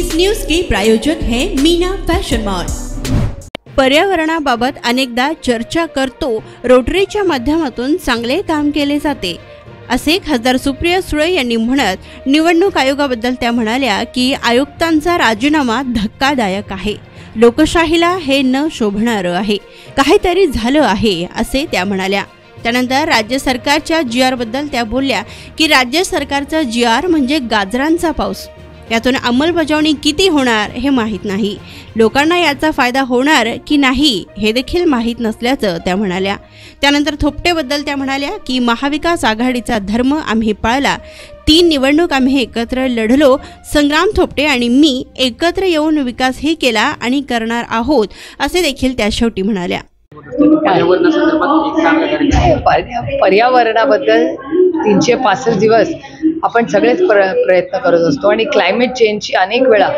इस news के प्रायोजक हैं Meena fashion mall. पर्यावरणाबाबत अनेकदा चर्चा करतो, रोटरीच्या माध्यमातून चांगले काम केले जाते असे खासदार सुप्रिया सुळे यांनी म्हणत निवडणूक आयोगाबद्दल त्या म्हणाल्या की आयुक्तांचा राजीनामा धक्कादायक आहे, लोकशाहीला हे न शोभणारं आहे, काहीतरी झालं आहे असे त्या म्हणाल्या। त्यानंतर राज्य सरकारच्या जीआर बद्दल त्या बोलल्या की राज्य सरकारचा जीआर म्हणजे गाजरांचा पाऊस, यातून अंमलबजावणी किती होणार हे माहीत नाही, लोकांना याचा फायदा होणार की नाही हे देखील माहीत नसल्याचं त्या म्हणाल्या। त्यानंतर थोपटेबद्दल त्या म्हणाल्या की महाविकास आघाडीचा धर्म आम्ही पाळला, 3 निवडणूक आम्ही एकत्र लढलो, संग्राम थोपटे आणि मी एकत्र येऊन विकासही केला आणि करणार आहोत असे देखील त्या शेवटी म्हणाल्या। पर्यावरणाबद्दल 365 दिवस आपण सगळेच प्रयत्न करत असतो आणि क्लायमेट चेंजची अनेक वेळा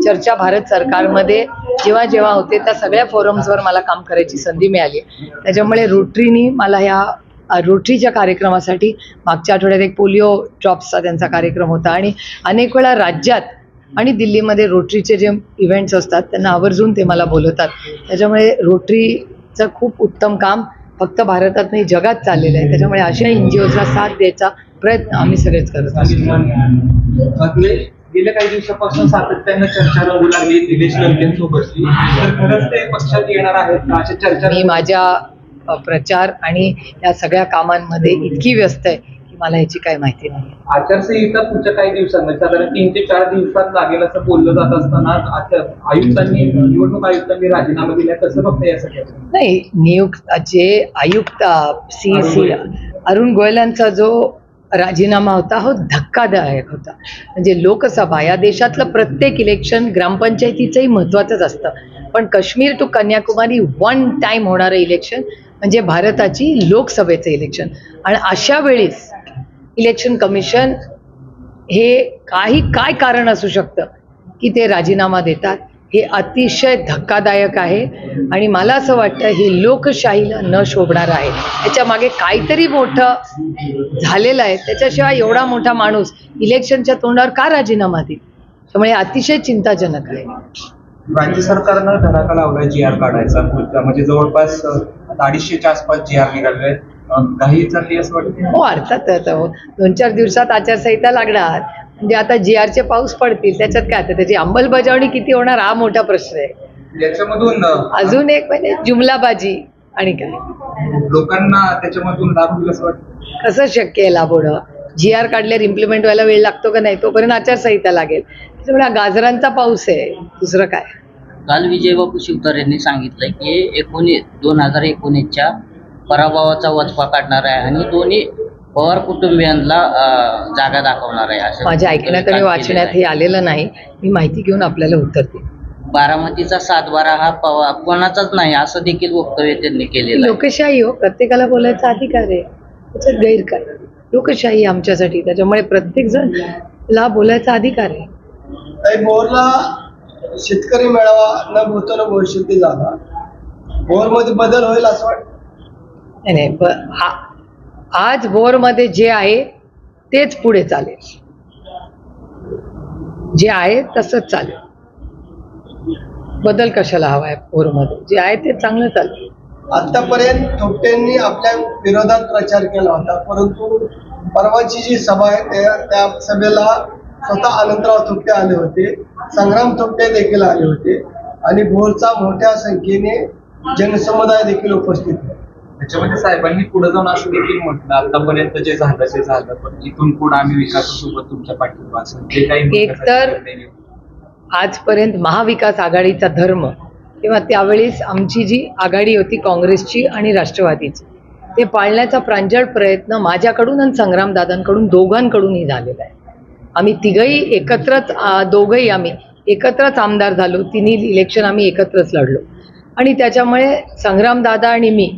चर्चा भारत सरकारमध्ये जेव्हा जेव्हा होते त्या सगळ्या फोरम्सवर मला काम करायची संधी मिळाली। त्याच्यामुळे रोटरीनी मला ह्या रोटरीच्या कार्यक्रमासाठी मागच्या आठवड्यात एक पोलिओ ड्रॉप्सचा त्यांचा कार्यक्रम होता आणि अनेक वेळा राज्यात आणि दिल्लीमध्ये रोटरीचे जे इव्हेंट्स असतात त्यांना आवर्जून ते मला बोलवतात। त्याच्यामुळे रोटरीचं खूप उत्तम काम फक्त भारतात नाही जगात चाललेलं आहे। त्याच्यामुळे अशा एनजीओजला साथ द्यायचा प्रयत्न आम्ही सगळेच करत असतो। गेल्या काही दिवसापासून सातत्याने चर्चा रंगू लागली निलेश लंकेंसोबतची, तर खरंच ते पक्षात येणार आहेत अशा चर्चा। मी माझ्या प्रचार आणि या सगळ्या कामांमध्ये इतकी व्यस्त आहे की मला याची काही माहिती नाही। आचारसंहिता पुढच्या काही दिवसांमध्ये साधारण 3 ते 4 दिवसात लागेल असं बोललं जात असताना आयुक्तांनी निवडणूक आयुक्तांनी राजीनामा दिला, कसं बघता या सगळ्याचं? नाही, जे आयुक्त सी अरुण गोयल यांचा जो राजीनामा होता हो धक्कादायक होता। म्हणजे लोकसभा या देशातलं प्रत्येक इलेक्शन ग्रामपंचायतीचंही महत्त्वाचंच असतं, पण काश्मीर टू कन्याकुमारी 1 टाइम होणारं इलेक्शन म्हणजे भारताची लोकसभेचं इलेक्शन। आणि अशा वेळेस इलेक्शन कमिशन हे काय कारण असू शकतं की ते राजीनामा देतात, हे अतिशय धक्कादायक आहे आणि मला असं वाटतं हे लोकशाहीला न शोभणार आहे। याच्या मागे काहीतरी मोठं झालेलं आहे, त्याच्याशिवाय एवढा मोठा माणूस इलेक्शनच्या तोंडावर का राजीनामा देईल? त्यामुळे अतिशय चिंताजनक आहे। राज्य सरकारनं धडाका लावलाय जीआर काढायचा, म्हणजे जवळपास 250च्या आसपास जीआर निघाले, काही चालली असं वाटतं? हो, अर्थात 2-4 दिवसात आचारसंहिता लागणार, म्हणजे आता जीआरचे पाऊस पडतील, त्याच्यात काय आता त्याची अंमलबजावणी किती होणार हा मोठा प्रश्न आहे। याच्यामधून अजून एक म्हणजे जुमलाबाजी आणि काय लोकांना त्याच्यामधून लाभ होईल असं वाटतं? कसं शक्य आहे लाभ होणं? जीआर काढल्यावर इम्प्लिमेंट व्हायला वेळ लागतो का नाही, तोपर्यंत आचारसंहिता लागेल। त्याच्यामुळे गाजरांचा पाऊस आहे, दुसरं काय। काल विजयबापू शिवतार यांनी सांगितलं की 2019च्या पराभवाचा वचपा काढणार आहे आणि दोन्ही पवार कुटुंबियांना जागा दाखवणार आहे असं माझ्या ऐकण्यात आणि वाचण्यात हे आलेलं नाही, मी माहिती घेऊन आपल्याला उत्तर देईन। बारामतीचा 7-12 हा कोणाचाच नाही असं देखील वक्तव्य त्यांनी केलेलं आहे। लोकशाही हो, प्रत्येकाला बोलायचा अधिकार आहे, त्याच्यात गैर काय? लोकशाही आमच्यासाठी, त्याच्यामुळे प्रत्येक जण ला बोलायचा अधिकार आहे। भोरला शेतकरी मेळावा न भूतो न भविष्यती झाला, भोरमध्ये बदल होईल असं वाटतं? नाही, आज भोरमध्ये जे आहे तेच पुढे चालेल, जे आहे तसंच चालेल। बदल कशाला हवाय? भोरमध्ये जे आहे ते चांगलं चालेल। आतापर्यंत थोपटेंनी आपल्या विरोधात प्रचार केला होता, परंतु परवाची जी सभा आहे त्या सभेला स्वतः अनंतराव थोपटे आले होते, संग्राम थोपटे देखील आले होते आणि भोरचा मोठ्या संख्येने जनसमुदाय देखील उपस्थित होते। त्याच्यामध्ये साहेबांनी पुढे जाऊन असं देखील म्हटलं आतापर्यंत जे झालं ते झालं, पण इथून पुढे आम्ही विकासासोबत तुमच्या पाठिंबा असेल ते काही। एकतर आजपर्यंत महाविकास आघाडीचा धर्म किंवा त्यावेळेस आमची जी आघाडी होती काँग्रेसची आणि राष्ट्रवादीची, ते पाळण्याचा प्रांजळ प्रयत्न माझ्याकडून आणि संग्रामदादांकडून दोघांकडूनही झालेला आहे। आम्ही तिघही एकत्रच आम्ही एकत्रच आमदार झालो, 3 इलेक्शन आम्ही एकत्रच लढलो आणि त्याच्यामुळे संग्रामदादा आणि मी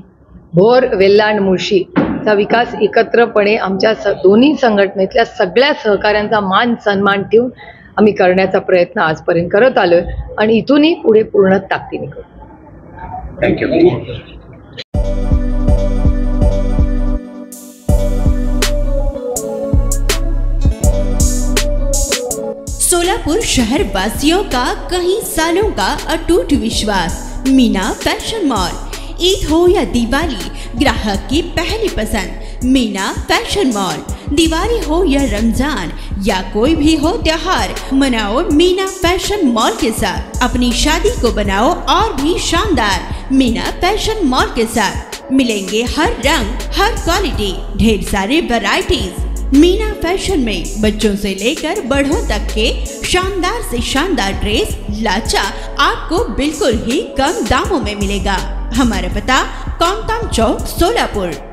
भोर, वेल्हाण, मुळशीचा विकास एकत्रपणे आमच्या दोन्ही संघटनेतल्या सगळ्या सहकाऱ्यांचा मान सन्मान ठेवून आम्ही करण्याचा प्रयत्न आजपर्यंत करत आलोय आणि इथूनही पुढे पूर्ण ताकदीने करू। थँक्यू। सोलापुर शहर वासियों का कई सालों का अटूट विश्वास। Meena fashion mall. ईद हो या दिवाली, ग्राहक की पहली पसंद मीना फैशन मॉल। दिवाली हो या रमजान या कोई भी हो त्योहार, मनाओ मीना फैशन मॉल के साथ। अपनी शादी को बनाओ और भी शानदार मीना फैशन मॉल के साथ। मिलेंगे हर रंग, हर क्वालिटी, ढेर सारे वैरायटीज। मीना फैशन में बच्चों से लेकर बड़ों तक के शानदार से शानदार ड्रेस लाचा आपको बिल्कुल ही कम दामों में मिलेगा। हमारा पता कॉमताम चौक, सोलापुर।